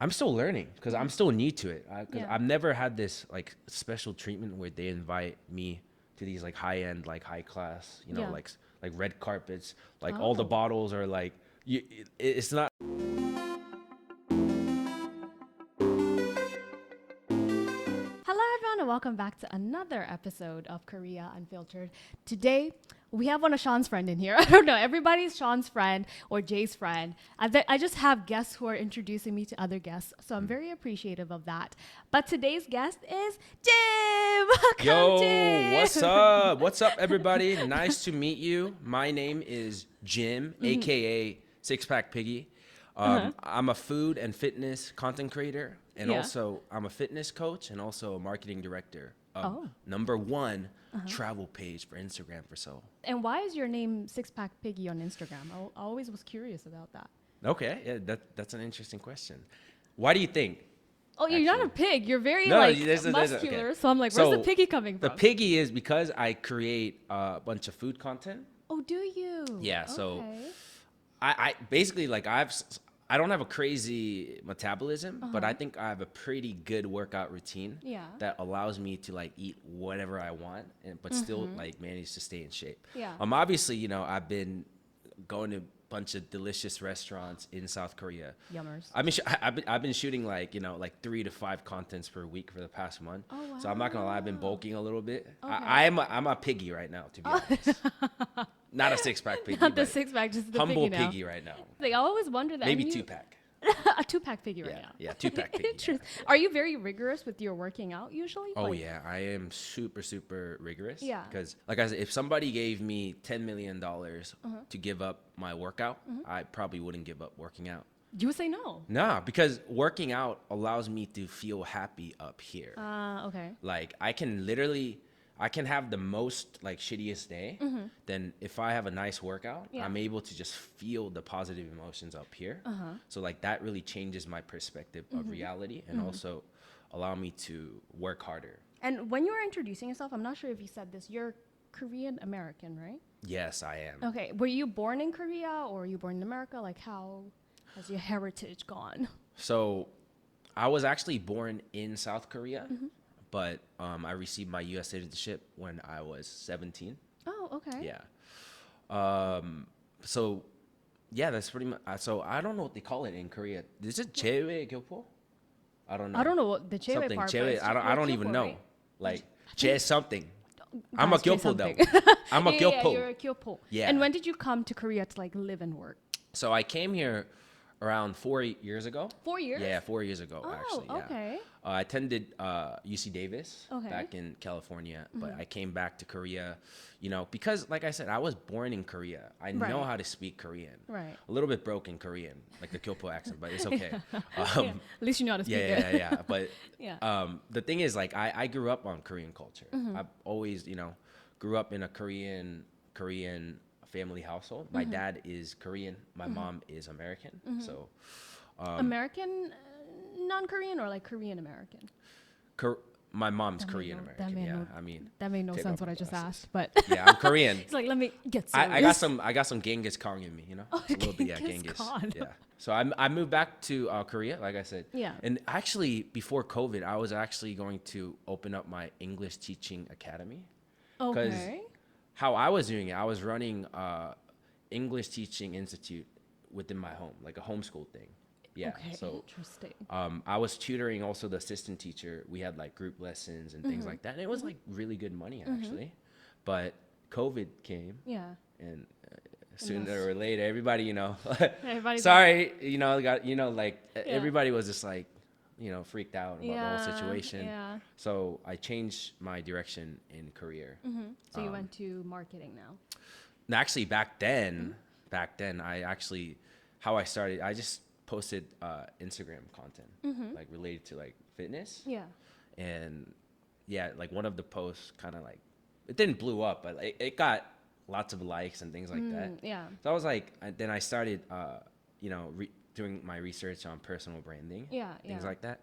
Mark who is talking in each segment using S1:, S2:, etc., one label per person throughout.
S1: I'm still learning because I'm still new to it. Because
S2: Yeah.
S1: I've never had this like special treatment where they invite me to these like high end, like high class,
S2: Yeah.
S1: like red carpets. Like all the
S2: Oh.
S1: bottles are like it's not.
S2: Hello, everyone, and welcome back to another episode of Korea Unfiltered. Today, we have one of Sean's friend in here. I don't know, everybody's Sean's friend or Jay's friend. I just have guests who are introducing me to other guests, so I'm very appreciative of that. But today's guest is Jim. Welcome,
S1: Yo,
S2: Jim.
S1: what's up? What's up, everybody? Nice to meet you. My name is Jim, aka Six Pack Piggy. I'm a food and fitness content creator, and
S2: Yeah.
S1: also I'm a fitness coach and also a marketing director of
S2: Oh.
S1: number one travel page for Instagram for Seoul.
S2: And why is your name Six Pack Piggy on Instagram? I always was curious about that.
S1: Okay, yeah, that's an interesting question. Why do you think?
S2: Oh, you're not a
S1: Actually.
S2: pig. You're very
S1: No,
S2: like
S1: there's a-
S2: muscular.
S1: okay.
S2: So I'm like, where's the
S1: So,
S2: piggy coming
S1: The
S2: from?
S1: piggy is because I create a bunch of food content.
S2: Oh, do you?
S1: Yeah, so
S2: Okay.
S1: I basically like I don't have a crazy metabolism, but I think I have a pretty good workout routine
S2: Yeah.
S1: that allows me to like eat whatever I want but still like manage to stay in shape.
S2: Yeah.
S1: Obviously, I've been going to a bunch of delicious restaurants in South Korea.
S2: Yummers.
S1: I've been shooting like 3 to 5 contents per week for the past month.
S2: Oh,
S1: So I'm not gonna lie, I've been
S2: wow.
S1: bulking a little bit.
S2: Okay.
S1: I'm a piggy right now, to be honest. Not a 6-pack piggy,
S2: Not the
S1: but
S2: six pack, just the
S1: humble
S2: piggy now.
S1: piggy right now.
S2: Like, I always wonder that.
S1: Maybe
S2: and you-
S1: 2-pack.
S2: a 2-pack piggy right
S1: Yeah,
S2: now.
S1: yeah, 2-pack piggy. Yeah.
S2: Interesting. Are you very rigorous with your working out usually?
S1: Oh
S2: Like-
S1: yeah, I am super rigorous.
S2: Yeah.
S1: Because like I said, if somebody gave me $10 million to give up my workout, I probably wouldn't give up working out.
S2: You would say no.
S1: Nah, because working out allows me to feel happy up here.
S2: Okay.
S1: Like I can have the most like shittiest day. Then if I have a nice workout,
S2: Yeah.
S1: I'm able to just feel the positive emotions up here. So like that really changes my perspective of reality and also allow me to work harder.
S2: And when you were introducing yourself, I'm not sure if you said this, you're Korean American, right?
S1: Yes, I am.
S2: Okay. Were you born in Korea or were you born in America? Like, how has your heritage gone?
S1: So I was actually born in South Korea, but I received my U.S. citizenship when I was 17.
S2: Oh, okay.
S1: Yeah. So yeah, that's pretty much. So I don't know what they call it in Korea. Is it jewe gyopo? I don't know.
S2: I don't know what the chewe
S1: Something
S2: part. but
S1: jewe.
S2: it's
S1: I don't
S2: kyopo,
S1: even know.
S2: right?
S1: Like je something. I'm a
S2: Guys, say
S1: gyopo though.
S2: something.
S1: I'm a
S2: Yeah,
S1: gyopo.
S2: you're a kyopo.
S1: Yeah.
S2: And when did you come to Korea to like live and work?
S1: So I came here around 4 years ago.
S2: 4 years?
S1: Yeah, 4 years ago
S2: Oh,
S1: actually. Yeah.
S2: okay.
S1: I attended UC Davis
S2: Okay.
S1: back in California, but I came back to Korea, because like I said, I was born in Korea. I know
S2: Right.
S1: how to speak Korean.
S2: Right.
S1: A little bit broken Korean, like the Kyopo accent, but it's okay.
S2: Yeah. At least you know how to speak it.
S1: Yeah. But
S2: Yeah.
S1: the thing is, like, I grew up on Korean culture. I've always, grew up in a Korean family household. My dad is Korean. My mom is American. So
S2: American, non-Korean, or like Korean American?
S1: my mom's
S2: That made
S1: Korean
S2: no-
S1: American.
S2: that made
S1: Yeah,
S2: no-
S1: I mean,
S2: That made no
S1: take
S2: sense
S1: off
S2: what
S1: my
S2: I just
S1: glasses.
S2: asked, but
S1: yeah, I'm Korean.
S2: it's like, let me get serious.
S1: I got some Genghis Khan in me,
S2: Oh,
S1: a little bit, yeah,
S2: Genghis
S1: Genghis.
S2: Khan.
S1: Yeah. So I moved back to Korea, like I said.
S2: Yeah.
S1: And actually, before COVID, I was actually going to open up my English teaching academy.
S2: Okay.
S1: How I was doing it, I was running English teaching institute within my home, like a homeschool thing. Yeah.
S2: Okay,
S1: So
S2: interesting.
S1: I was tutoring also the assistant teacher. We had like group lessons and things like that. And it was like really good money actually. But COVID came
S2: Yeah.
S1: and sooner or later, everybody,
S2: Everybody's
S1: sorry, everybody was just like, freaked out about the
S2: Yeah,
S1: whole situation.
S2: yeah.
S1: So I changed my direction in career.
S2: So you went to marketing now.
S1: And actually, back then, how I started, I just posted Instagram content, like related to like fitness.
S2: Yeah.
S1: And yeah, like one of the posts kind of like, it didn't blew up, but it got lots of likes and things like that.
S2: Yeah.
S1: So I was like, then I started, doing my research on personal branding,
S2: Yeah,
S1: things
S2: yeah.
S1: like that.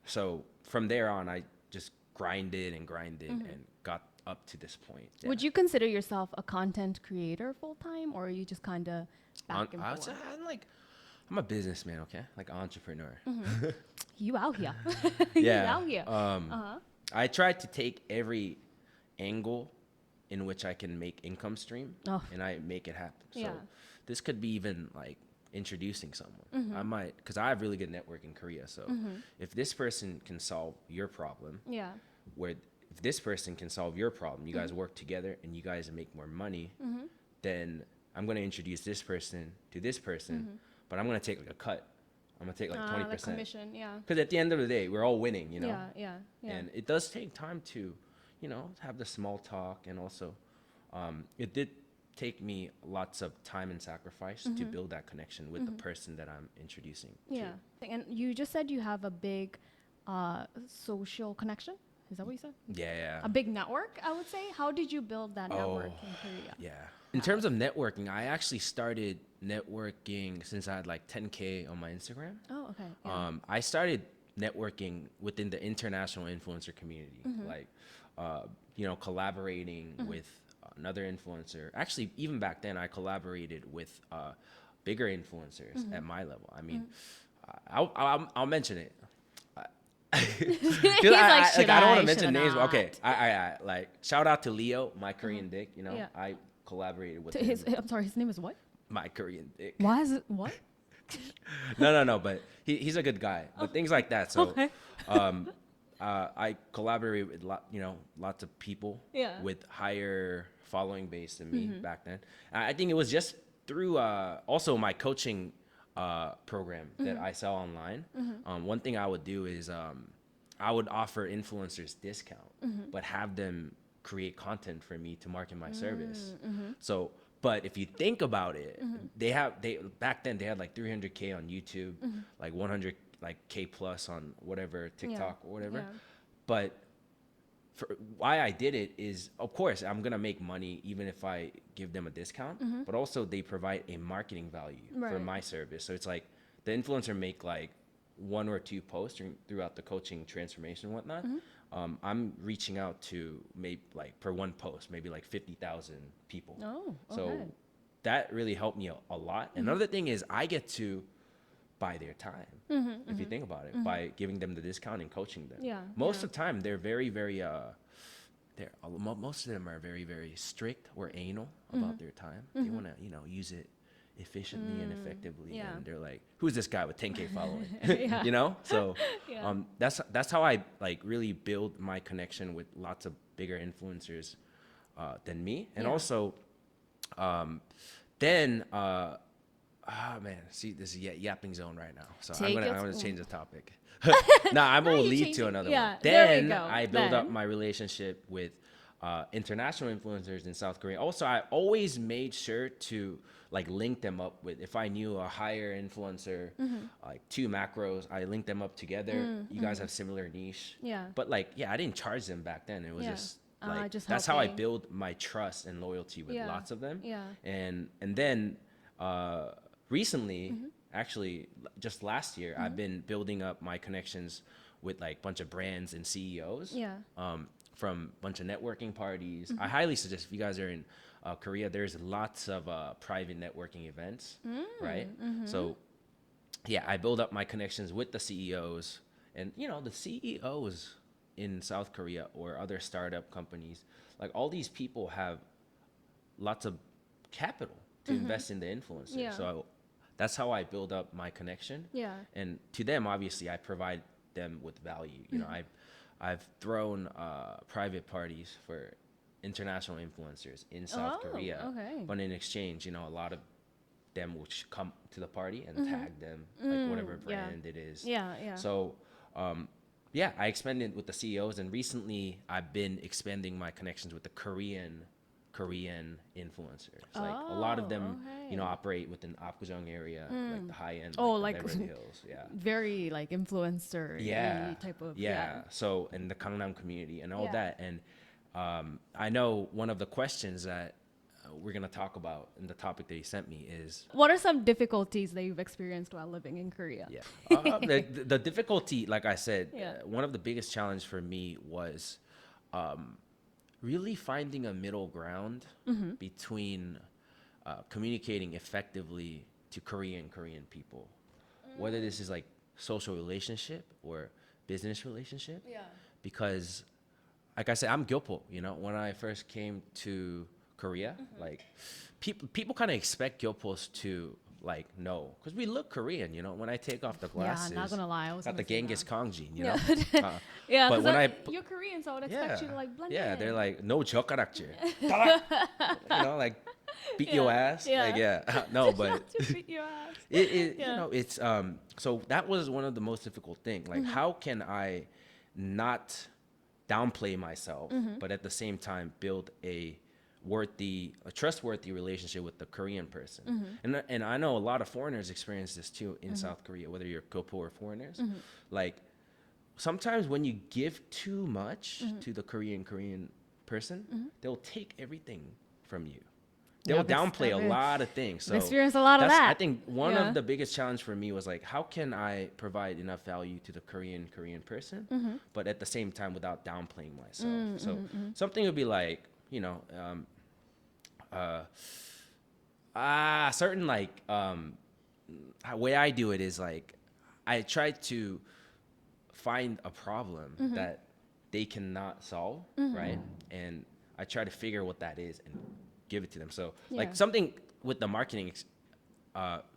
S1: So from there on, I just grinded and and got up to this point. Yeah.
S2: Would you consider yourself a content creator full time, or are you just kind of back and
S1: I would
S2: forth?
S1: say I'm like I'm a businessman, okay? Like entrepreneur.
S2: You out here.
S1: Yeah.
S2: You out here. Uh-huh.
S1: I try to take every angle in which I can make income stream
S2: Oh.
S1: and I make it happen.
S2: Yeah.
S1: So this could be even like introducing someone. I might, because I have really good network in Korea. So if this person can solve your problem,
S2: Yeah.
S1: where if this person can solve your problem, you guys work together and you guys make more money, then I'm going to introduce this person to this person, but I'm going to take like a cut. I'm going to take like 20%.
S2: Like commission, yeah.
S1: Because at the end of the day, we're all winning, you know?
S2: Yeah.
S1: And it does take time to, you know, have the small talk. And also, it did take me lots of time and sacrifice to build that connection with the person that I'm introducing
S2: Yeah. And you just said you have a big social connection. Is that what you said?
S1: Yeah.
S2: A big network, I would say. How did you build that network in Korea?
S1: Yeah. In terms of networking, I actually started networking since I had like 10K on my Instagram.
S2: Oh, okay. Yeah.
S1: I started networking within the international influencer community, like, you know, collaborating with another influencer. Actually, even back then, I collaborated with bigger influencers at my level. I mean, I'll mention it.
S2: He's
S1: I don't want to
S2: should
S1: mention
S2: I
S1: names, but
S2: not?
S1: okay. I like shout out to Leo, my Korean dick. You know,
S2: Yeah.
S1: I collaborated with
S2: I'm sorry, his name is what?
S1: my Korean dick.
S2: Why is it what?
S1: No, but he's a good guy. But things like that. So,
S2: Okay.
S1: I collaborate with lots of people
S2: Yeah.
S1: with higher following base than me back then. I think it was just through also my coaching program that I sell online. One thing I would do is I would offer influencers discount, but have them create content for me to market my service. So, but if you think about it, they back then they had like 300K on YouTube, like 100 like K plus on whatever TikTok or whatever.
S2: Yeah.
S1: But why I did it is, of course, I'm gonna make money even if I give them a discount. But also they provide a marketing value for
S2: Right.
S1: my service. So it's like the influencer make like 1 or 2 posts throughout the coaching transformation and whatnot. I'm reaching out to maybe like per one post, maybe like 50,000 people.
S2: Oh, okay.
S1: So that really helped me a lot. Another thing is I get to buy their time, if you think about it, by giving them the discount and coaching them.
S2: Yeah,
S1: Most of the time, they're very, very, most of them are very, very strict or anal about their time. They want to, use it efficiently and effectively.
S2: Yeah.
S1: And they're like, who's this guy with 10K following?
S2: Yeah.
S1: You know? So
S2: Yeah.
S1: that's how I like really build my connection with lots of bigger influencers than me. And
S2: Yeah.
S1: also, then, man, see, this is yapping zone right now. So I'm gonna change the topic. I'm gonna lead to
S2: changing?
S1: another
S2: Yeah,
S1: one.
S2: there we
S1: Then
S2: go.
S1: I build up
S2: Then.
S1: my relationship with international influencers in South Korea. Also, I always made sure to like link them up with, if I knew a higher influencer, like 2 macros, I linked them up together. You guys have similar niche.
S2: Yeah.
S1: But like, yeah, I didn't charge them back then. It was
S2: Yeah.
S1: just like,
S2: Just
S1: that's how I
S2: helping.
S1: build my trust and loyalty with
S2: Yeah.
S1: lots of them.
S2: Yeah.
S1: And then recently, actually just last year, I've been building up my connections with like a bunch of brands and CEOs.
S2: Yeah.
S1: From a bunch of networking parties. I highly suggest if you guys are in Korea, there's lots of private networking events, right? So yeah, I build up my connections with the CEOs, and the CEOs in South Korea or other startup companies, like all these people have lots of capital to invest in the influencer.
S2: Yeah.
S1: So that's how I build up my connection.
S2: Yeah.
S1: And to them, obviously, I provide them with value. I've thrown private parties for international influencers in South Korea.
S2: Okay.
S1: But in exchange, a lot of them will come to the party and tag them, like whatever brand it is.
S2: Yeah.
S1: So, yeah, I expanded with the CEOs, and recently I've been expanding my connections with the Korean influencers. Like a lot of them,
S2: okay.
S1: operate within Apgujeong area, like the high end,
S2: Oh,
S1: the
S2: like
S1: Beverly Hills. Yeah.
S2: Very like influencer type of
S1: So in the Gangnam community and all
S2: Yeah.
S1: that, and I know one of the questions that we're gonna talk about in the topic that you sent me is
S2: What are some difficulties that you've experienced while living in Korea?
S1: the difficulty. Like I said,
S2: Yeah.
S1: one of the biggest challenge for me was really finding a middle ground between communicating effectively to Korean people whether this is like social relationship or business relationship.
S2: Yeah.
S1: Because, like I said, I'm Gyopo. You know, when I first came to Korea, like people kind of expect Gyopos to like know, because we look Korean. You know, when I take off the glasses,
S2: Yeah, not gonna lie, I was
S1: got the
S2: gonna say
S1: Genghis
S2: that.
S1: Khan gene. You
S2: Yeah.
S1: know.
S2: Yeah,
S1: But when
S2: you're Korean, so I would
S1: yeah,
S2: expect you to like blend
S1: yeah,
S2: in.
S1: they're like no 젓가락질, you know, like beat your ass,
S2: yeah.
S1: like no, but
S2: Just beat your ass.
S1: it
S2: Yeah.
S1: you know, it's so that was one of the most difficult thing, like how can I not downplay myself but at the same time build a trustworthy relationship with the Korean person. And I know a lot of foreigners experience this too in South Korea, whether you're Kopo or foreigners. Like sometimes when you give too much to the Korean person, they'll take everything from you. They'll downplay a lot of things. So
S2: I've experienced a lot of that.
S1: I think one of the biggest challenge for me was like, how can I provide enough value to the Korean person, but at the same time without downplaying myself. So something would be like, you know, certain like way I do it is like I try to find a problem that they cannot solve, right? And I try to figure what that is and give it to them. So like something with the marketing,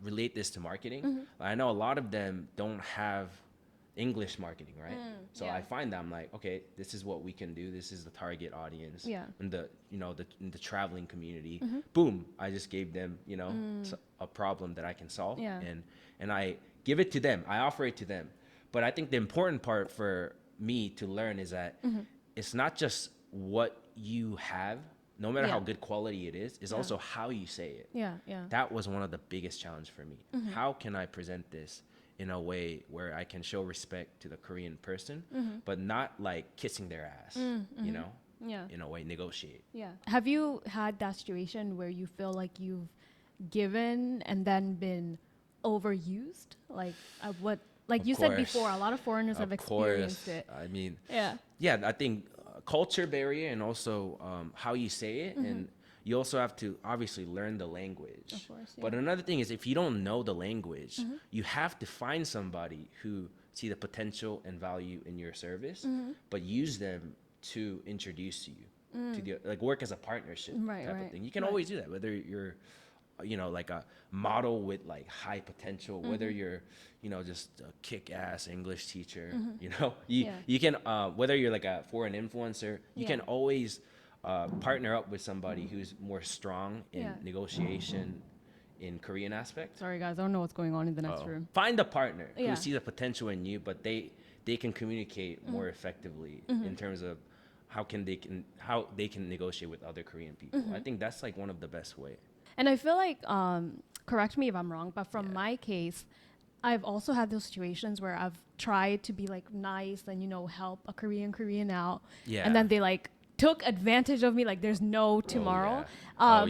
S1: relate this to marketing. I know a lot of them don't have English marketing, right? So I find that I'm like, okay, this is what we can do. This is the target audience. And the, you know, the traveling community. Boom, I just gave them, you know, a problem that I can solve. And I give it to them. I offer it to them. But I think the important part for me to learn is that it's not just what you have, no matter how good quality it is also how you say it. That was one of the biggest challenge for me. How can I present this in a way where I can show respect to the Korean person, but not like kissing their ass, you know? In a way, negotiate.
S2: Have you had that situation where you feel like you've given and then been overused? Like what? Like you said before, a lot of foreigners have experienced it.
S1: I mean,
S2: yeah,
S1: I think culture barrier and also how you say it, and you also have to obviously learn the language.
S2: Of course,
S1: But another thing is if you don't know the language, you have to find somebody who see the potential and value in your service, but use them to introduce you to the, like work as a partnership type of thing. You can always do that, whether you're, you know, like a model with like high potential, whether you're, you know, just a kick-ass English teacher, you know, you can, whether you're like a foreign influencer, you can always partner up with somebody who's more strong in negotiation in Korean aspect.
S2: Sorry guys, I don't know what's going on in the next room.
S1: Find a partner who sees the potential in you, but they can communicate more effectively in terms of how they can negotiate with other Korean people. I think that's like one of the best way.
S2: And I feel like, correct me if I'm wrong, but from my case, I've also had those situations where I've tried to be like nice and, you know, help a Korean out. And then they like took advantage of me, like there's no tomorrow. But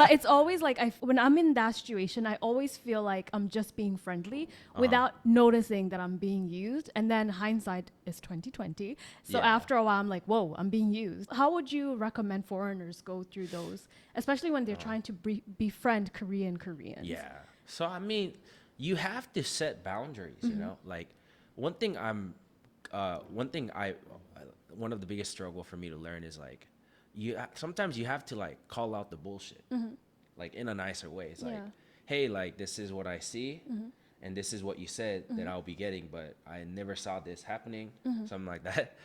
S2: it's always like when I'm in that situation, I always feel like I'm just being friendly without noticing that I'm being used. And then hindsight is 2020. So after a while, I'm like, whoa, I'm being used. How would you recommend foreigners go through those, especially when they're trying to befriend Koreans?
S1: So I mean, you have to set boundaries. You know, like one of the biggest struggle for me to learn is like, sometimes you have to like call out the bullshit, like in a nicer way. It's like, hey, like this is what I see, and this is what you said that I'll be getting, but I never saw this happening, something like that.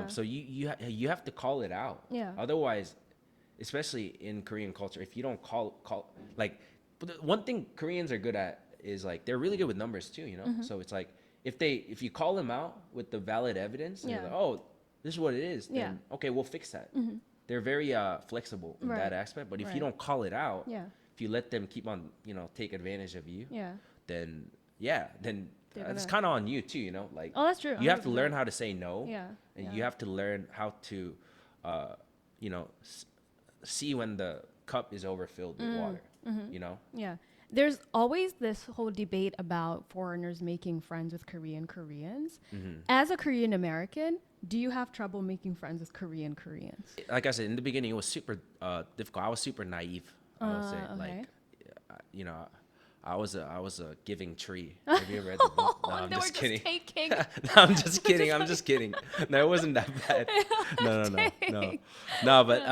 S1: So you have to call it out. Otherwise, especially in Korean culture, if you don't call like, but the one thing Koreans are good at is like they're really good with numbers too. You know, so it's like if you call them out with the valid evidence, and you're like, oh, this is what it is, then okay, we'll fix that. They're very flexible in that aspect. But if you don't call it out, if you let them keep on, you know, take advantage of you, then it's kind of on you too, you know. Like,
S2: oh, that's true.
S1: You have to learn how to say no, and
S2: Yeah.
S1: you have to learn how to, you know, see when the cup is overfilled with water. You know.
S2: Yeah. There's always this whole debate about foreigners making friends with Koreans. As a Korean American, do you have trouble making friends with Koreans?
S1: Like I said in the beginning, it was super difficult. I was super naive. I would say, like, you know, I was a giving tree. Have you ever read the book? No, I'm
S2: they
S1: just
S2: were
S1: kidding.
S2: just taking.
S1: No, I'm just kidding. I'm just kidding. No, it wasn't that bad. No. No, but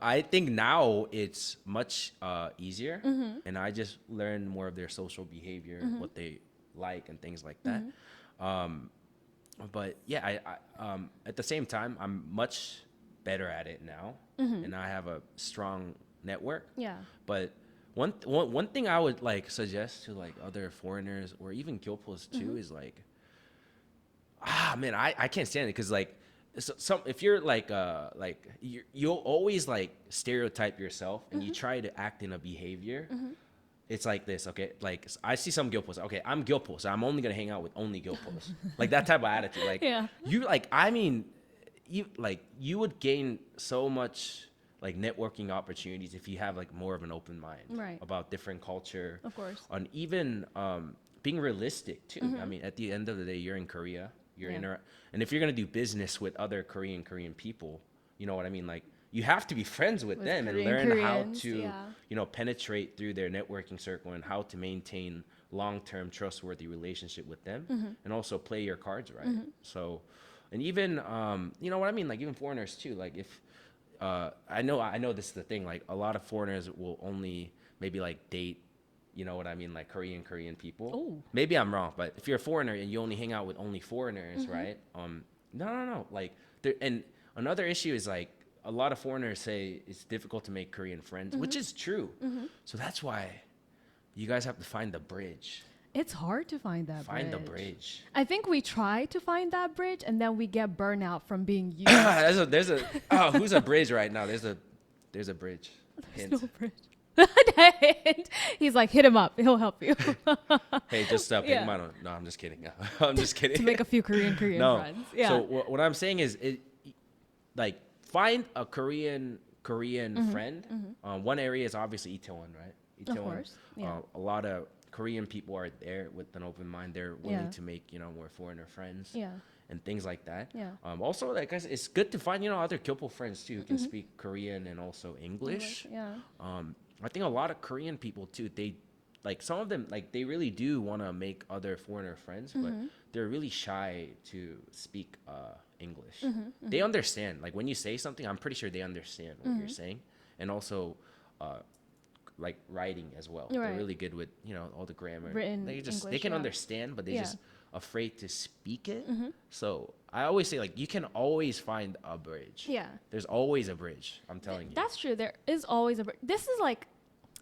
S1: I think now it's much easier, and I just learn more of their social behavior, what they like, and things like that. But yeah, I at the same time, I'm much better at it now, and I have a strong network.
S2: Yeah.
S1: But one thing I would like suggest to like other foreigners or even Gyopos too is like, man, I can't stand it because like some if you're like you'll always like stereotype yourself and you try to act in a behavior. It's like this, okay? Like I see some Gyopos. Okay, I'm Gyopo, so I'm only gonna hang out with only Gyopos. Like that type of attitude. Like you like I mean, you would gain so much like networking opportunities if you have like more of an open mind about different culture.
S2: Of course.
S1: And even being realistic too. I mean, at the end of the day, you're in Korea. And if you're gonna do business with other Korean people, you know what I mean? Like you have to be friends with them and learn how to, penetrate through their networking circle and how to maintain long-term trustworthy relationship with them and also play your cards right. So, and even, you know what I mean? Like even foreigners too. Like if, I know this is the thing, like a lot of foreigners will only maybe like date, you know what I mean? Like Korean people.
S2: Oh.
S1: Maybe I'm wrong, but if you're a foreigner and you only hang out with only foreigners, right? No. Like there, and another issue is like, a lot of foreigners say it's difficult to make Korean friends, which is true. So that's why you guys have to find the bridge.
S2: It's hard to find that bridge.
S1: Find the bridge.
S2: I think we try to find that bridge and then we get burnout from being used.
S1: Who's a bridge right now? There's a bridge.
S2: There's
S1: Hint.
S2: no bridge. He's like, hit him up. He'll help you.
S1: Hey, just pick him out. No, I'm just kidding. I'm just kidding.
S2: To make a few Korean
S1: no.
S2: friends. Yeah.
S1: So what I'm saying is, like, find a Korean friend. One area is obviously Itaewon, right? Itaewon.
S2: Of course. Yeah.
S1: A lot of Korean people are there with an open mind. They're willing to make more foreigner friends.
S2: Yeah.
S1: And things like that.
S2: Yeah.
S1: Also, like guys, it's good to find other Kyopo friends too who can speak Korean and also English.
S2: Yeah.
S1: I think a lot of Korean people too. They like some of them like they really do want to make other foreigner friends, but they're really shy to speak English. They understand like when you say something. I'm pretty sure they understand what you're saying, and also like writing as well.
S2: Right.
S1: They're really good with all the grammar.
S2: Written
S1: They
S2: English,
S1: can understand, but they just afraid to speak it. So I always say like you can always find a bridge.
S2: Yeah.
S1: There's always a bridge. I'm telling you.
S2: That's true. There is always a bridge. This is like,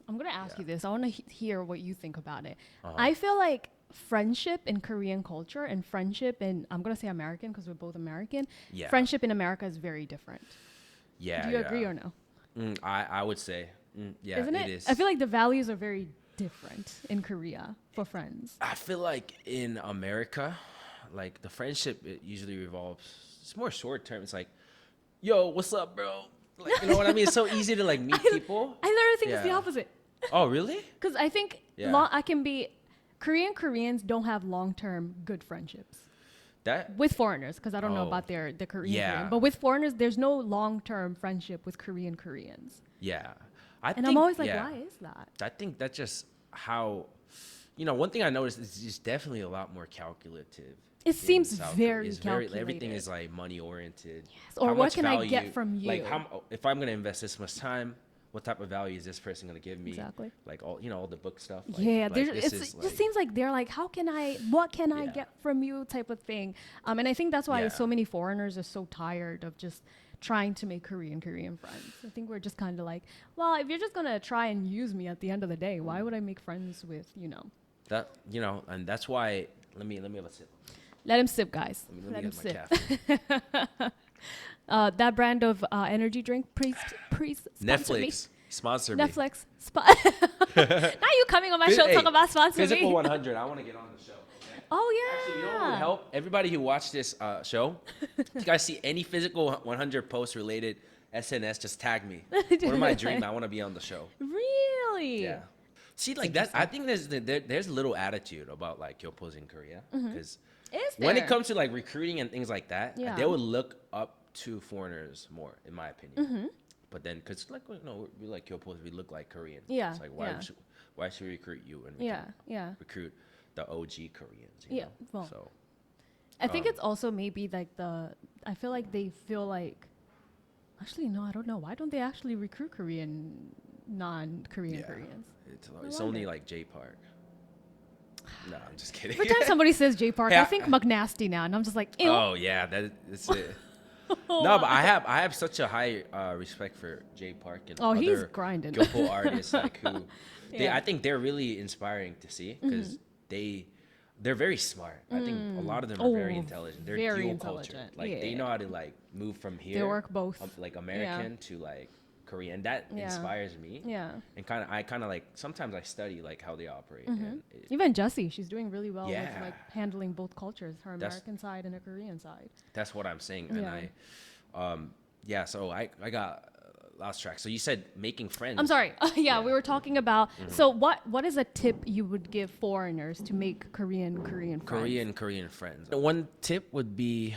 S2: I'm going to ask you this. I want to hear what you think about it. I feel like friendship in Korean culture and friendship in, I'm going to say American because we're both American.
S1: Yeah.
S2: Friendship in America is very different.
S1: Yeah.
S2: Do you agree or no?
S1: I would say. Yeah,
S2: Isn't it?
S1: It is.
S2: I feel like the values are very different in Korea for friends.
S1: I feel like in America, like the friendship, it usually revolves. It's more short term. It's like, yo, what's up, bro? Like, you know what I mean? It's so easy to like meet people.
S2: I literally think it's the opposite.
S1: Oh, really?
S2: Because I think Koreans don't have long-term good friendships.
S1: That
S2: with foreigners, because I don't know about the Korean, but with foreigners, there's no long-term friendship with Koreans.
S1: Yeah.
S2: I'm always like, why is that?
S1: I think that's just how, one thing I noticed is it's definitely a lot more calculative.
S2: It seems very calculated.
S1: Everything is like money oriented.
S2: Yes. Or what can I get from you?
S1: Like if I'm going to invest this much time, what type of value is this person going to give me?
S2: Exactly.
S1: Like all the book stuff. Like,
S2: it just seems like they're like, what can I get from you type of thing. And I think that's why so many foreigners are so tired of just trying to make Korean friends. I think we're just kind of like, well, if you're just going to try and use me at the end of the day, why would I make friends with,
S1: That, and that's why, let me have a sip.
S2: Let him sip, guys.
S1: Let him sip.
S2: That brand of energy drink, please sponsor me.
S1: Netflix, sponsor me.
S2: Netflix. Now you coming on my show talk about sponsor me.
S1: Physical 100, I want to get on the show.
S2: Oh, yeah.
S1: Actually, you know what would help? Everybody who watched this show, if you guys see any Physical 100 posts related SNS, just tag me. One of my dreams, I want to be on the show.
S2: Really?
S1: Yeah. See, like that, I think there's a little attitude about like Gyopos in Korea. Because when it comes to like recruiting and things like that, they would look up to foreigners more, in my opinion. But then, because like we like Gyopos, we look like Korean.
S2: Yeah.
S1: It's like why why should we recruit you when we
S2: Yeah,
S1: can
S2: yeah.
S1: recruit the OG Koreans?
S2: Yeah,
S1: Know?
S2: well,
S1: So
S2: I think it's also maybe like I feel like they feel like, actually, no, I don't know. Why don't they actually recruit non-Korean
S1: yeah,
S2: Koreans?
S1: it's
S2: No
S1: only
S2: wonder.
S1: like J Park. No, I'm just kidding.
S2: Every time somebody says J Park,
S1: Yeah,
S2: I think McNasty now, and I'm just like, ew.
S1: Oh yeah, that's it. No, but I have such a high respect for Jay Park and
S2: Oh, he's
S1: other
S2: grinding.
S1: Gyopo artists like who
S2: Yeah.
S1: I think they're really inspiring to see because they're very smart. I think a lot of them are very intelligent. They're
S2: very
S1: dual culture.
S2: intelligent.
S1: Like they
S2: Yeah.
S1: know how to like move from here.
S2: They work both.
S1: Like American to like Korean. That
S2: Yeah.
S1: inspires me.
S2: Yeah.
S1: And I kind of like sometimes I study like how they operate. And
S2: Even Jessie, she's doing really well with
S1: Yeah.
S2: like handling both cultures, her
S1: That's-
S2: American side and her Korean side.
S1: That's what I'm saying.
S2: Yeah.
S1: And so I got lost track. So you said making friends.
S2: I'm sorry. Yeah,
S1: Yeah.
S2: we were talking about. So what is a tip you would give foreigners to make Korean friends?
S1: Korean friends. One tip would be,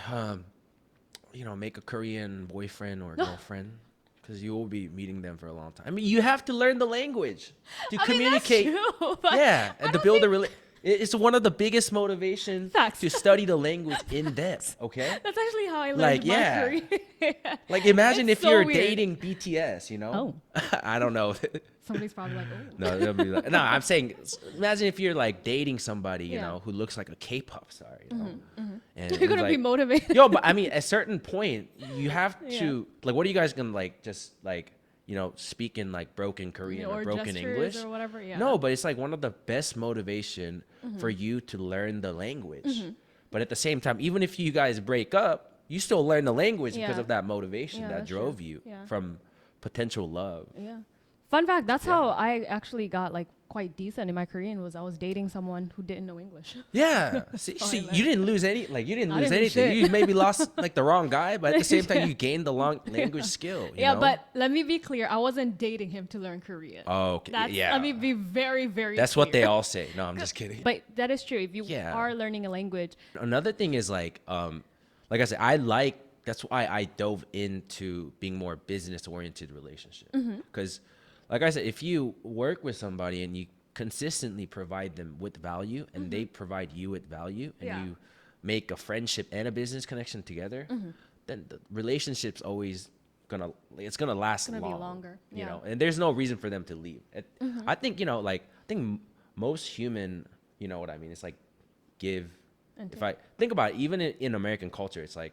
S1: make a Korean boyfriend or girlfriend, because you will be meeting them for a long time. I mean, you have to learn the language to communicate.
S2: That's true, but
S1: Yeah,
S2: I
S1: and to
S2: don't
S1: build a
S2: think-
S1: It's one of the biggest motivations
S2: Facts.
S1: to study the language in depth. Okay.
S2: That's actually how I learned
S1: Like,
S2: my
S1: yeah.
S2: Korean.
S1: Like imagine
S2: It's
S1: if
S2: so
S1: you're
S2: weird.
S1: dating BTS. I don't know.
S2: Somebody's probably like, oh.
S1: No, they'll be like, no. I'm saying, imagine if you're like dating somebody, you
S2: Yeah.
S1: know, who looks like a K-pop star, you know, and
S2: You're gonna be
S1: like,
S2: motivated.
S1: Yo, but I mean, at a certain point, you have
S2: Yeah.
S1: to like. What are you guys gonna like? Just like speak in like broken Korean or broken
S2: gestures
S1: English
S2: or whatever. Yeah.
S1: No, but it's like one of the best motivation for you to learn the language. But at the same time, even if you guys break up, you still learn the language because
S2: Yeah.
S1: of that motivation
S2: Yeah,
S1: that
S2: that's
S1: drove
S2: true.
S1: you
S2: Yeah.
S1: from potential love.
S2: Yeah. Fun fact, that's how I actually got like quite decent in my Korean. Was I was dating someone who didn't know English.
S1: Yeah. See,
S2: how I
S1: see,
S2: learned.
S1: you didn't lose any, like you didn't
S2: I
S1: lose
S2: didn't lose
S1: anything.
S2: shit.
S1: You maybe lost like the wrong guy, but at the same time, you gained the long language skill. You
S2: Yeah,
S1: know?
S2: but let me be clear. I wasn't dating him to learn Korean.
S1: Oh, okay.
S2: That's,
S1: Yeah.
S2: Let me be very, very
S1: That's what they
S2: clear.
S1: all say. No, I'm just kidding.
S2: But that is true. If you
S1: Yeah.
S2: are learning a language,
S1: Another thing is like I said, that's why I dove into being more business oriented relationship. Because like I said, if you work with somebody and you consistently provide them with value and they provide you with value and
S2: Yeah.
S1: you make a friendship and a business connection together, then the relationship's always gonna last
S2: gonna be
S1: long,
S2: longer,
S1: you
S2: yeah.
S1: know, and there's no reason for them to leave. I think, most human, you know what I mean? It's like give.
S2: And
S1: If I think about it, even in American culture, it's like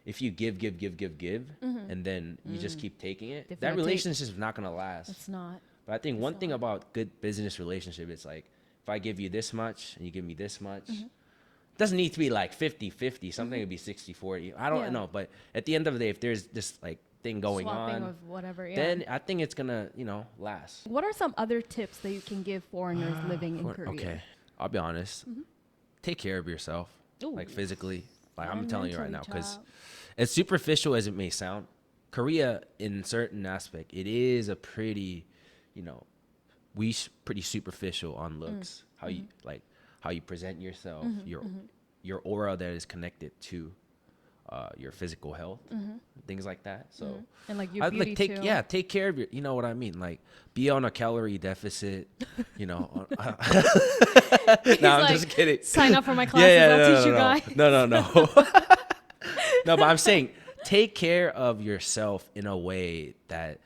S1: if you give, and then you just keep taking it,
S2: If
S1: that
S2: you take-
S1: relationship is not gonna last.
S2: it's not.
S1: But I think one thing about good business relationship is like if I give you this much and you give me this much, it doesn't need to be like 50-50. Something would be 60-40. I don't
S2: Yeah.
S1: know, but at the end of the day, if there's this like thing going
S2: Swapping
S1: on,
S2: of whatever. Yeah.
S1: then I think it's gonna last.
S2: What are some other tips that you can give foreigners living in Korea?
S1: Okay, I'll be honest. Take care of yourself,
S2: Ooh.
S1: like physically. Like I'm
S2: And
S1: telling you right now,
S2: mentally,
S1: because
S2: child.
S1: as superficial as it may sound, Korea in certain aspect, it is a pretty, pretty superficial on looks. How you present yourself, your aura that is connected to your physical health, things like that. So
S2: And like your
S1: I'd
S2: beauty
S1: like
S2: too.
S1: take care of your, you know what I mean? Like be on a calorie deficit, No,
S2: He's
S1: I'm
S2: like,
S1: just kidding.
S2: Sign up for my classes. I'll teach you guys.
S1: No. No, but I'm saying take care of yourself in a way that,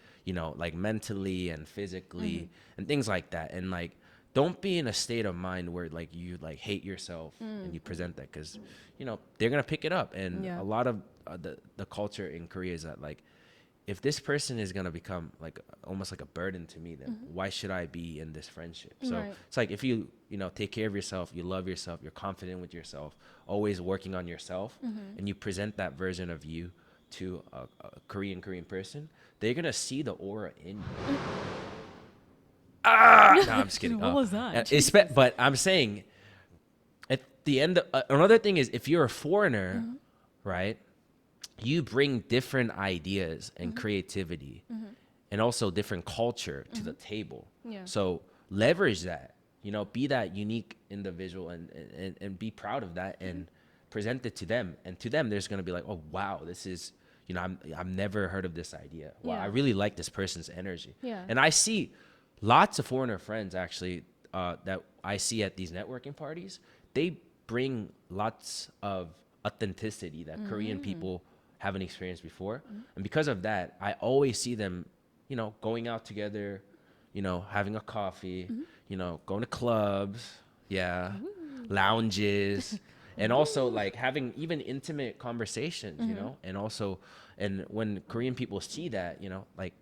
S1: like mentally and physically and things like that. And like, don't be in a state of mind where like you like hate yourself and you present that because, they're going to pick it up. And
S2: Yeah.
S1: a lot of the culture in Korea is that like, if this person is going to become like almost like a burden to me, then why should I be in this friendship? So
S2: Right.
S1: it's like if you take care of yourself, you love yourself, you're confident with yourself, always working on yourself, and you present that version of you to a Korean person, they're going to see the aura in you. No, I'm just kidding.
S2: What was that?
S1: But I'm saying at the end, another thing is if you're a foreigner, right? You bring different ideas and creativity and also different culture to the table.
S2: Yeah.
S1: So leverage that, be that unique individual and be proud of that and present it to them. And to them, there's going to be like, oh, wow, this is, I've never heard of this idea. Wow,
S2: Yeah.
S1: I really like this person's energy.
S2: Yeah.
S1: And I see lots of foreigner friends actually that I see at these networking parties, they bring lots of authenticity that Korean people haven't experienced before. And because of that, I always see them, you know, going out together, you know, having a coffee, you know, going to clubs, lounges, and also like having even intimate conversations, you know, and also, and when Korean people see that, you know, like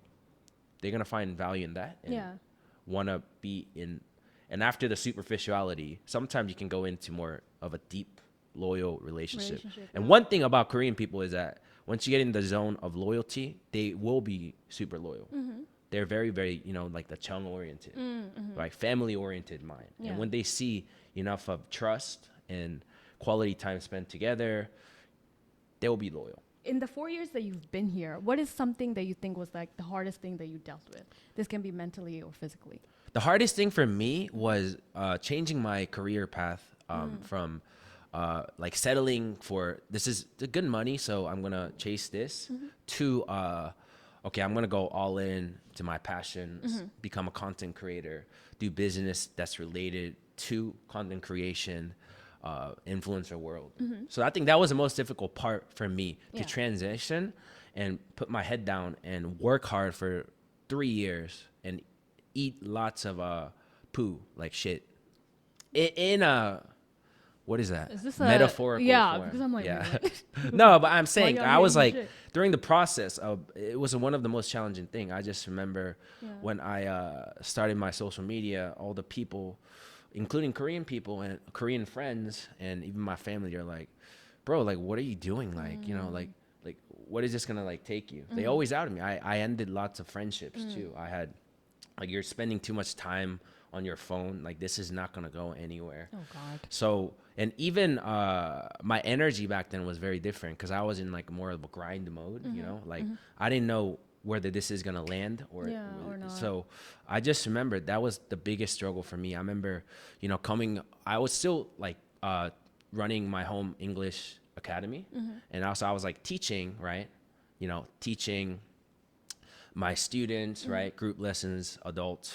S1: they're going to find value in that and want to be in. And after the superficiality, sometimes you can go into more of a deep, loyal relationship. And one thing about Korean people is that once you get in the zone of loyalty, they will be super loyal. They're very, very, you know, like the Chung oriented, like family oriented mind. And when they see enough of trust and quality time spent together, they will be loyal.
S2: In the 4 years that you've been here, what is something that you think was like the hardest thing that you dealt with? This can be mentally or physically.
S1: The hardest thing for me was changing my career path from like settling for this is the good money, so I'm gonna chase this to okay, I'm gonna go all in to my passions, become a content creator, do business that's related to content creation, influencer world. So I think that was the most difficult part for me to transition and put my head down and work hard for 3 years and eat lots of poo, like shit. In a what is that?
S2: Is this
S1: metaphorical form?
S2: Because I'm like,
S1: no, but I'm saying
S2: y'all
S1: I was
S2: hating
S1: like
S2: shit?
S1: during the process of it was one of the most challenging thing. I just remember when I started my social media, all the people, including Korean people and Korean friends, and even my family, are like, "Bro, like, what are you doing? Like, you know, like, what is this gonna like take you?" They always doubted me. I ended lots of friendships too. I had like, you're spending too much time on your phone. Like, this is not gonna go anywhere.
S2: Oh God.
S1: So, and even my energy back then was very different because I was in like more of a grind mode. You know, like I didn't know whether this is gonna land or
S2: not.
S1: So I just remembered that was the biggest struggle for me. I remember, you know, I was still like running my home English academy, and also I was like teaching, right? You know, teaching my students, right? Group lessons, adults,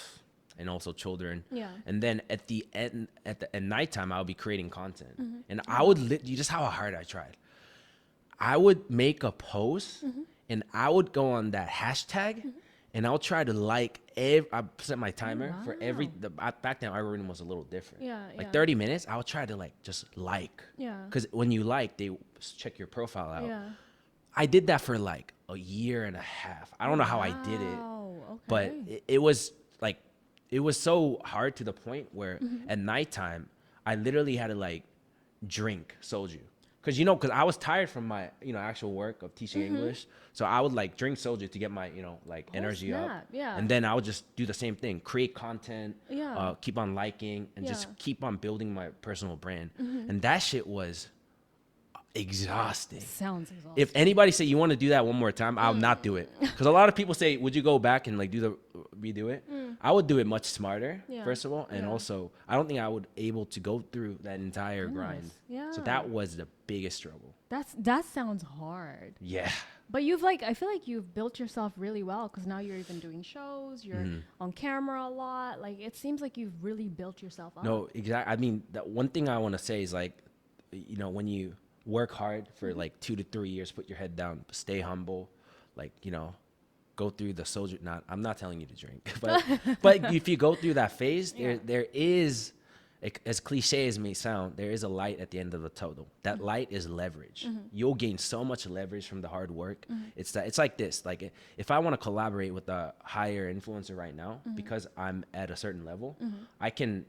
S1: and also children.
S2: Yeah.
S1: And then at the end, at nighttime, I would be creating content. And I would, you just how hard I tried. I would make a post and I would go on that hashtag and I'll try to like, I set my timer for every, back then our algorithm was a little different. Like 30 minutes, I would try to like, just like. Because when you like, they check your profile out. I did that for like a year and a half. I don't know how I did it, but it was like, it was so hard to the point where at nighttime, I literally had to like drink soju. Cause cause I was tired from my, actual work of teaching English. So I would like drink soju to get my, like energy up. And then I would just do the same thing, create content, keep on liking and just keep on building my personal brand. And that shit was exhausting.
S2: Sounds exhausting.
S1: If anybody say you want to do that one more time, I'll not do it. Because a lot of people say, would you go back and like redo it? I would do it much smarter, first of all. And also, I don't think I would able to go through that entire grind. So that was the biggest struggle.
S2: That sounds hard.
S1: Yeah.
S2: But I feel like you've built yourself really well because now you're even doing shows, you're on camera a lot. Like, it seems like you've really built yourself up.
S1: No, exactly. I mean, that one thing I want to say is like, when you work hard for like 2 to 3 years, put your head down, stay humble, like, go through the soldier. I'm not telling you to drink, but if you go through that phase, there is, as cliche as it may sound, there is a light at the end of the tunnel. That light is leverage. You'll gain so much leverage from the hard work. It's like this, like if I want to collaborate with a higher influencer right now, because I'm at a certain level, I can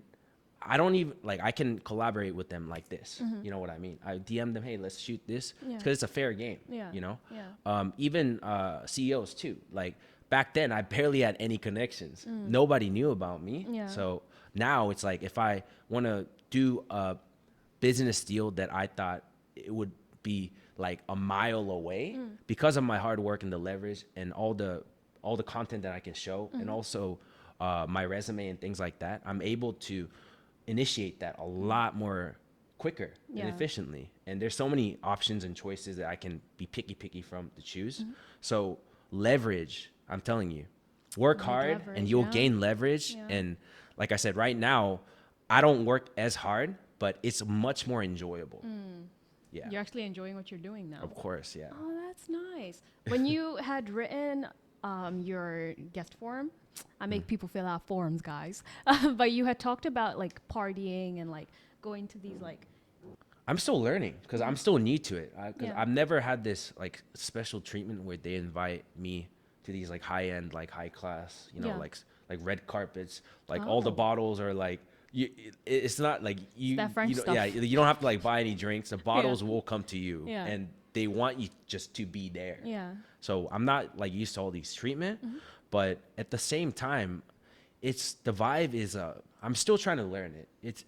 S1: collaborate with them like this. You know what I mean? I DM them, hey, let's shoot this. Because it's a fair game, even CEOs too. Like back then, I barely had any connections. Nobody knew about me. So now it's like, if I want to do a business deal that I thought it would be like a mile away because of my hard work and the leverage and all the content that I can show, and also my resume and things like that, I'm able to initiate that a lot more quicker and efficiently. And there's so many options and choices that I can be picky from to choose. So leverage, I'm telling you, work hard and you'll gain leverage. And like I said, right now, I don't work as hard, but it's much more enjoyable. Yeah.
S2: You're actually enjoying what you're doing now.
S1: Of course, yeah.
S2: Oh, that's nice. When you had written your guest form, I make people fill out forms, guys. But you had talked about like partying and like going to these like.
S1: I'm still learning because I'm still new to it. Because
S2: Yeah.
S1: I've never had this like special treatment where they invite me to these like high end, like high class, you know,
S2: Yeah.
S1: like red carpets, like all the
S2: Oh.
S1: bottles are like. It's not like you,
S2: that French
S1: you know,
S2: stuff.
S1: yeah, you don't have to like buy any drinks. The bottles will come to you,
S2: Yeah.
S1: and they want you just to be there.
S2: Yeah.
S1: So I'm not like used to all these treatment, but at the same time, it's the vibe is I'm still trying to learn it. It's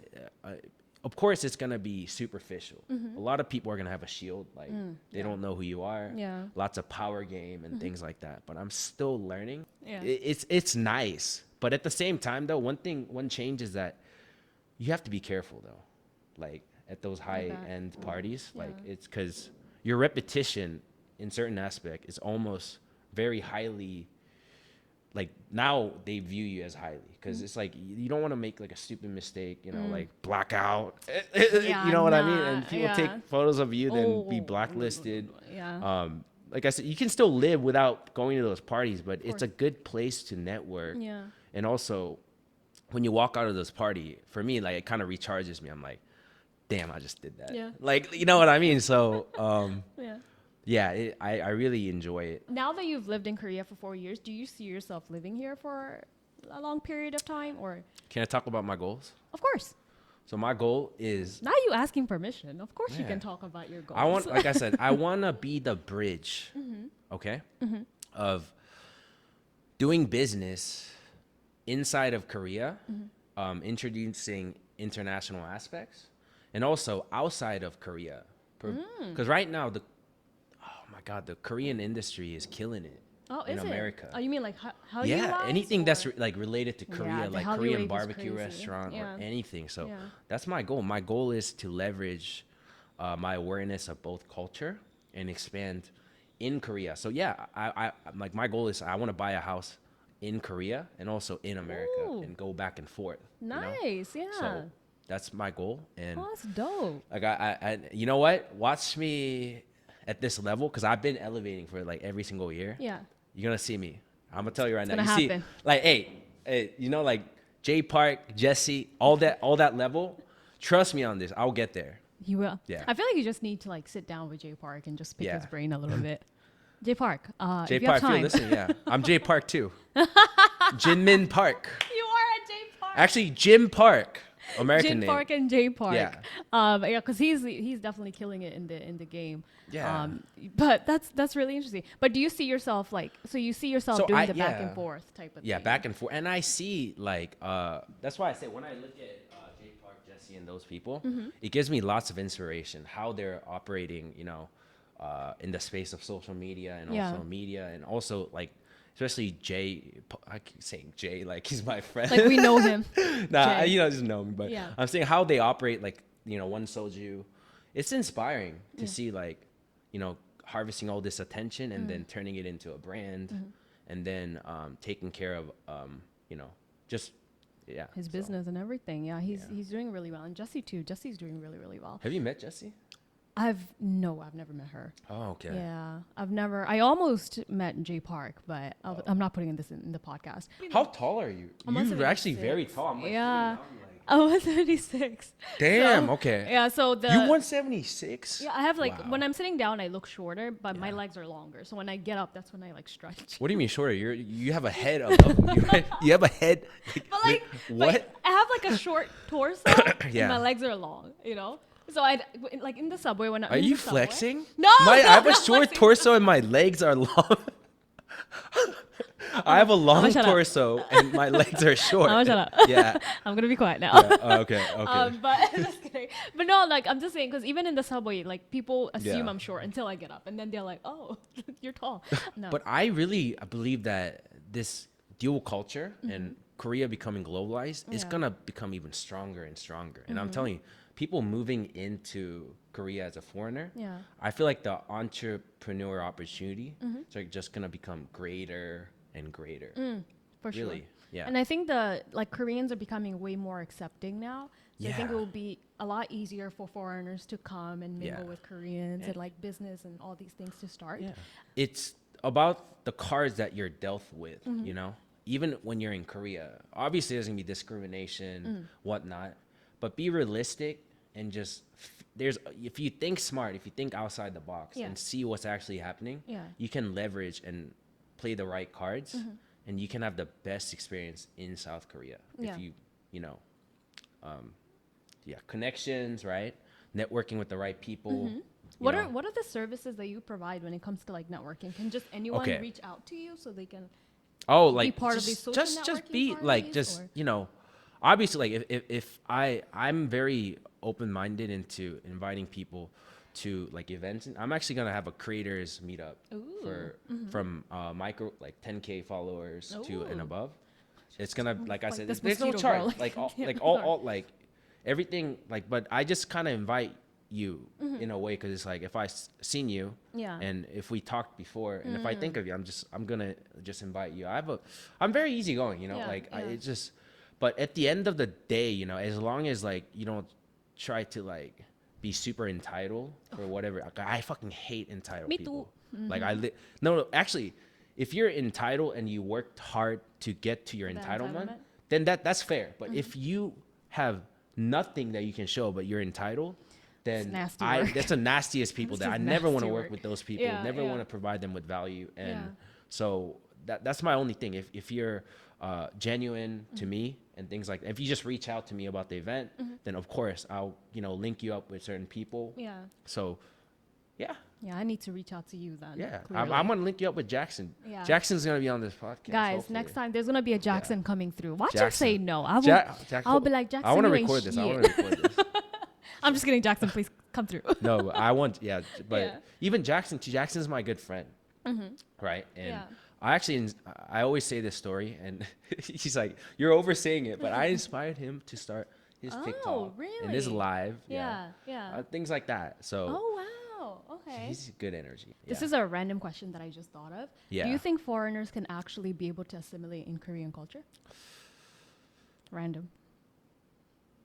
S1: of course it's gonna be superficial. A lot of people are gonna have a shield, like they don't know who you are.
S2: Yeah.
S1: Lots of power game and things like that. But I'm still learning.
S2: Yeah.
S1: It's nice, but at the same time though, one change is that you have to be careful though, like at those high end parties, like it's because your repetition in certain aspect is almost very highly, like now they view you as highly because it's like you don't want to make like a stupid mistake, you know, like blackout.
S2: Yeah,
S1: you know what I mean?
S2: nah,
S1: And people
S2: yeah.
S1: take photos of you, then be
S2: Oh,
S1: blacklisted.
S2: Yeah.
S1: Like I said, you can still live without going to those parties, but it's a good place to network.
S2: Yeah.
S1: And also, when you walk out of this party, for me, like it kind of recharges me. I'm like, damn, I just did that.
S2: Yeah.
S1: Like, you know what I mean? So,
S2: Yeah.
S1: yeah, I really enjoy it.
S2: Now that you've lived in Korea for 4 years, do you see yourself living here for a long period of time, or?
S1: Can I talk about my goals?
S2: Of course.
S1: So my goal is
S2: Not you asking permission. Of course you
S1: Yeah.
S2: can talk about your goals.
S1: I want, like I said, I want to be the bridge, okay, of doing business inside of Korea, introducing international aspects, and also outside of Korea. Because right now, oh my God, the Korean industry is killing it in
S2: is
S1: America.
S2: it? Oh, you mean like how you
S1: Yeah,
S2: wise,
S1: anything that's
S2: or-
S1: like related to Korea,
S2: the
S1: like
S2: Hallyu
S1: Korean
S2: wave is
S1: barbecue
S2: crazy.
S1: restaurant
S2: Yeah.
S1: or anything. So
S2: Yeah.
S1: that's my goal. My goal is to leverage my awareness of both culture and expand in Korea. So yeah, I like my goal is I want to buy a house in Korea and also in America
S2: Ooh.
S1: and go back and forth. you know?
S2: Nice, yeah.
S1: So that's my goal. And
S2: Oh, that's dope.
S1: like I you know what? Watch me at this level because I've been elevating for like every single year.
S2: Yeah.
S1: You're gonna see me. I'm gonna tell you right now.
S2: gonna
S1: You see,
S2: happen.
S1: like, hey, you know, like Jay Park, Jesse, all that level. Trust me on this. I'll get there.
S2: You will.
S1: Yeah.
S2: I feel like you just need to like sit down with Jay Park and just pick
S1: Yeah.
S2: his brain a little bit. Jay Park,
S1: Jay
S2: if you have
S1: Park, if you're
S2: time.
S1: listening, yeah, I'm Jay Park too. Jinmin Park.
S2: You are at Jay Park.
S1: Actually, Jim Park, American
S2: Jim
S1: name.
S2: Park and Jay Park.
S1: Yeah.
S2: Yeah, because he's definitely killing it in the game.
S1: Yeah.
S2: But that's really interesting. But do you see yourself you see yourself
S1: So
S2: doing
S1: I-
S2: the back and
S1: yeah.
S2: forth type of
S1: Yeah,
S2: thing?
S1: back and forth. And I see like that's why I say when I look at Jay Park, Jesse, and those people, it gives me lots of inspiration how they're operating, you know, in the space of social media and
S2: Yeah.
S1: also media and also like especially Jay. I keep saying Jay like he's my friend.
S2: Like we know him.
S1: Nah,
S2: Jay.
S1: you know, just know me. But
S2: Yeah.
S1: I'm saying how they operate, like you know, one soju. It's inspiring to see like, you know, harvesting all this attention and then turning it into a brand, and then taking care of you know, just yeah.
S2: His
S1: so.
S2: business and everything. Yeah, he's doing really well, and Jesse too. Jesse's doing really, really well.
S1: Have you met Jesse?
S2: I've never met her.
S1: Oh, okay.
S2: Yeah, I almost met Jay Park, but I'm not putting this in the podcast.
S1: How tall are you?
S2: I'm
S1: You're actually
S2: 176.
S1: very tall. I'm like,
S2: Yeah.
S1: sitting down, like,
S2: I'm 176.
S1: damn.
S2: So,
S1: Okay.
S2: Yeah, so the
S1: You 176?
S2: yeah, I have like
S1: Wow.
S2: when I'm sitting down, I look shorter, but my
S1: Yeah.
S2: legs are longer. So when I get up, that's when I like stretch.
S1: What do you mean shorter? You have a head of you have a head.
S2: But like,
S1: what?
S2: but I have like a short torso,
S1: Yeah.
S2: and my legs are long. You know, so I like in the subway when I'm
S1: Are
S2: in
S1: you
S2: the subway-
S1: flexing?
S2: No,
S1: I
S2: no,
S1: have a
S2: I'm
S1: short
S2: flexing.
S1: torso and my legs are long. I have a long
S2: shut up.
S1: torso and my legs are short.
S2: I'm gonna shut up.
S1: Yeah.
S2: I'm gonna be quiet now.
S1: Yeah. Oh, okay. Okay.
S2: But just kidding. But no, like I'm just saying because even in the subway, like people assume
S1: Yeah.
S2: I'm short until I get up, and then they're like, "Oh, you're tall." No.
S1: But I really believe that this dual culture and Korea becoming globalized is
S2: Yeah.
S1: gonna become even stronger and stronger. And I'm telling you, people moving into Korea as a foreigner,
S2: Yeah.
S1: I feel like the entrepreneur opportunity is like just gonna become greater and greater.
S2: For sure.
S1: Really. Yeah.
S2: And I think Koreans are becoming way more accepting now. So I think it
S1: Yeah.
S2: will be a lot easier for foreigners to come and mingle
S1: Yeah.
S2: with Koreans
S1: Yeah.
S2: and like business and all these things to start.
S1: Yeah. It's about the cards that you're dealt with, you know? Even when you're in Korea, obviously there's gonna be discrimination, whatnot, but be realistic and just if you think smart, if you think outside the box
S2: Yeah.
S1: and see what's actually happening,
S2: Yeah.
S1: you can leverage and play the right cards, and you can have the best experience in South Korea
S2: Yeah.
S1: if you know, connections, right? Networking with the right people. you
S2: What
S1: know.
S2: are the services that you provide when it comes to like networking? Can just anyone
S1: Okay.
S2: reach out to you so they can
S1: Oh, like
S2: part of
S1: just,
S2: these social
S1: just
S2: networking
S1: be like
S2: parties,
S1: just
S2: or-
S1: you know, obviously like if I'm very open minded into inviting people to like events. And I'm actually gonna have a creators meetup for from micro like 10K followers to and
S2: Ooh.
S1: above. It's gonna like I
S2: Like
S1: said,
S2: this
S1: there's no
S2: mosquito,
S1: charge.
S2: bro.
S1: Like all
S2: Yeah,
S1: like
S2: sorry.
S1: all like everything like, but I just kind of invite you in a way because it's like if seen you
S2: Yeah.
S1: and if we talked before and if I think of you, I'm gonna just invite you. I'm very easygoing, you know,
S2: Yeah,
S1: like
S2: yeah.
S1: it's just, but at the end of the day, you know, as long as like you don't try to like be super entitled or whatever. Like, I fucking hate entitled
S2: Me
S1: people.
S2: too.
S1: Like no, actually, if you're entitled and you worked hard to get to your
S2: The
S1: entitlement,
S2: entitlement?
S1: then that's fair. But if you have nothing that you can show but you're entitled, then
S2: nasty work.
S1: that's the nastiest people
S2: This
S1: that I
S2: is
S1: never want to
S2: nasty
S1: work
S2: work.
S1: with those people.
S2: Yeah,
S1: Never
S2: yeah.
S1: want to provide them with value. And
S2: Yeah.
S1: so that's my only thing. If you're genuine to me and things like that, if you just reach out to me about the event, then of course I'll link you up with certain people.
S2: Yeah.
S1: So yeah.
S2: Yeah, I need to reach out to you then.
S1: Yeah,
S2: clearly.
S1: I'm gonna link you up with Jackson.
S2: Yeah.
S1: Jackson's gonna be on this podcast.
S2: Guys,
S1: hopefully.
S2: next time there's gonna be a Jackson coming through. Watch him
S1: Jackson.
S2: say no. I will.
S1: Jack-
S2: I'll be like, Jackson,
S1: I want to
S2: you ain't
S1: record this. I
S2: shit.
S1: want to record this.
S2: I'm just kidding, Jackson. Please come through.
S1: No, but I want. Yeah, but
S2: Yeah.
S1: even Jackson's my good friend, right? And
S2: Yeah.
S1: I always say this story, and he's like, "You're oversaying it," but I inspired him to start his
S2: Oh,
S1: TikTok and his
S2: really?
S1: live.
S2: Yeah, yeah.
S1: Things like that. So
S2: Oh wow. Okay.
S1: he's good energy.
S2: This
S1: Yeah.
S2: is a random question that I just thought of.
S1: Yeah.
S2: Do you think foreigners can actually be able to assimilate in Korean culture? Random.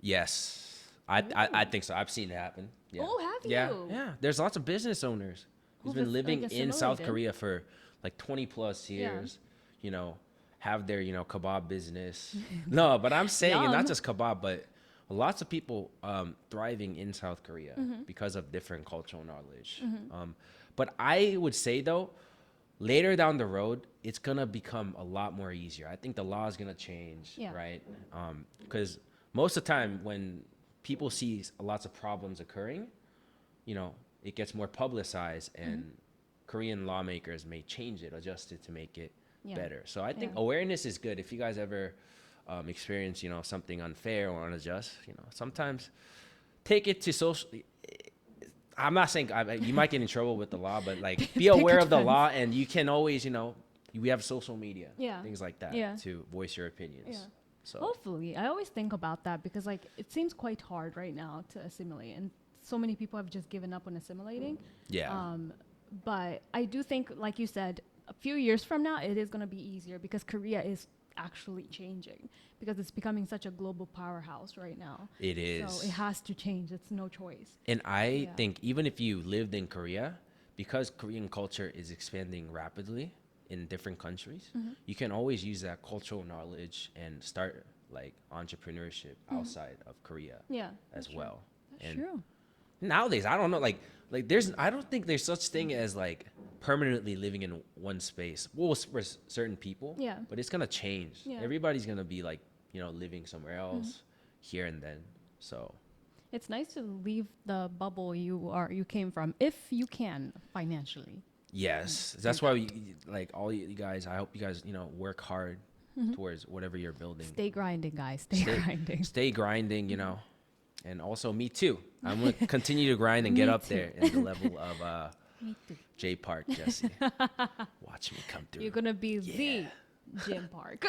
S1: Yes, I think so. I've seen it happen. Yeah.
S2: Oh, have
S1: Yeah,
S2: you?
S1: yeah. There's lots of business owners who's
S2: Who've
S1: been living
S2: like,
S1: in South
S2: assimilated?
S1: Korea for like 20 plus years. You know, have their kebab business. No, but I'm saying and
S2: Yum.
S1: not just kebab, but lots of people thriving in South Korea because of different cultural knowledge. But I would say though, later down the road, it's gonna become a lot more easier. I think the law is gonna change,
S2: Yeah.
S1: right? Because most of the time when people see lots of problems occurring, it gets more publicized, and Korean lawmakers may change it, adjust it to make it
S2: Yeah.
S1: better. So I think
S2: Yeah.
S1: awareness is good. If you guys ever experience, something unfair or unjust, sometimes take it to social. I'm not saying you might get in trouble with the law, but like be aware of the
S2: offense.
S1: law, and you can always, we have social media,
S2: Yeah.
S1: things like that,
S2: Yeah.
S1: to voice your opinions.
S2: Yeah.
S1: So
S2: Hopefully. I always think about that because like it seems quite hard right now to assimilate, and so many people have just given up on assimilating.
S1: yeah,
S2: But I do think, like you said, a few years from now, it is going to be easier because Korea is actually changing because it's becoming such a global powerhouse right now.
S1: it is.
S2: So it has to change. It's no choice.
S1: And I
S2: Yeah.
S1: think even if you lived in Korea, because Korean culture is expanding rapidly in different countries, you can always use that cultural knowledge and start like entrepreneurship outside of Korea
S2: Yeah.
S1: as
S2: that's true.
S1: well.
S2: That's
S1: And
S2: true.
S1: nowadays, I don't know, I don't think there's such thing as like permanently living in one space. Well, for certain people,
S2: Yeah.
S1: but it's gonna change.
S2: Yeah.
S1: Everybody's gonna be like, living somewhere else here and then. So
S2: It's nice to leave the bubble you came from if you can financially.
S1: yes, that's why like all you guys. I hope you guys work hard towards whatever you're building.
S2: Stay grinding, guys. Stay grinding.
S1: Stay grinding, and also me too. I'm gonna continue to grind and get
S2: Me
S1: up
S2: too.
S1: there in the level of
S2: Me too.
S1: J Park Jesse. Watch me come through.
S2: You're gonna be the Gym Park.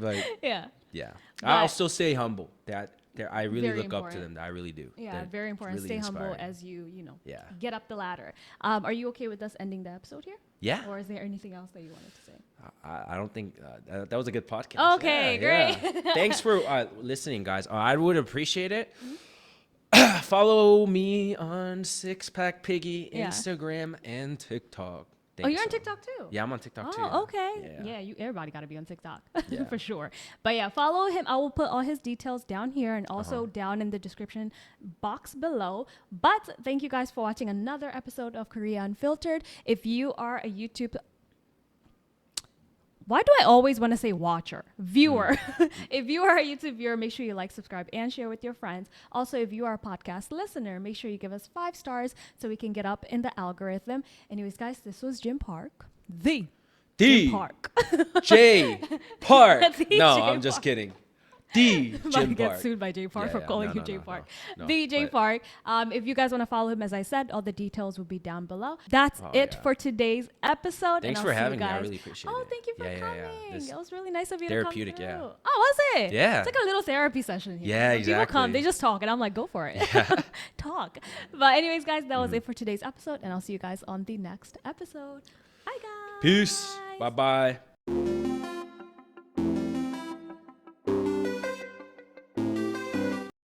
S1: But
S2: yeah.
S1: yeah,
S2: But-
S1: I'll still stay humble. That I really
S2: Very
S1: look up to
S2: important.
S1: them. I really do.
S2: Yeah,
S1: They're
S2: very important.
S1: really
S2: Stay humble
S1: inspiring.
S2: as you
S1: Yeah.
S2: get up the ladder. Are you okay with us ending the episode here?
S1: Yeah.
S2: Or is there anything else that you wanted to say?
S1: I don't think that was a good podcast.
S2: Okay,
S1: Yeah,
S2: great.
S1: yeah. Thanks for listening, guys. I would appreciate it. Follow me on Six Pack Piggy,
S2: Yeah.
S1: Instagram and TikTok.
S2: Oh, you're on TikTok too?
S1: Yeah, I'm on TikTok too.
S2: Oh, okay.
S1: Yeah.
S2: Yeah, everybody got to be on TikTok
S1: Yeah.
S2: for sure. But yeah, follow him. I will put all his details down here and also down in the description box below. But thank you guys for watching another episode of Korea Unfiltered. If you are a YouTube... Why do I always want to say watcher? Viewer. If you are a YouTube viewer, make sure you like, subscribe, and share with your friends. Also, if you are a podcast listener, make sure you give us 5 stars so we can get up in the algorithm. Anyways, guys, this was Jim Park. Jim Park.
S1: J Park.
S2: The
S1: No,
S2: J
S1: I'm just
S2: Park.
S1: kidding. The
S2: Might
S1: Jim
S2: get
S1: Park.
S2: sued by J Park
S1: Yeah,
S2: for
S1: yeah.
S2: calling
S1: No,
S2: him
S1: no,
S2: J
S1: no,
S2: Park.
S1: no.
S2: The J
S1: But-
S2: Park. If you guys want to follow him, as I said, all the details will be down below. That's it
S1: yeah.
S2: for today's episode.
S1: Thanks
S2: and I'll
S1: for
S2: see you
S1: having me. I
S2: guys.
S1: really appreciate it.
S2: Oh, thank you for
S1: Yeah, yeah,
S2: coming.
S1: yeah. This
S2: It was really nice of you
S1: therapeutic,
S2: to come through.
S1: yeah.
S2: Oh, was it?
S1: Yeah.
S2: It's like a little therapy session here.
S1: Yeah,
S2: When people come,
S1: exactly.
S2: they just talk, and I'm like, go for it. Talk. But anyways, guys, that was it for today's episode, and I'll see you guys on the next episode. Bye, guys.
S1: Peace. Bye bye.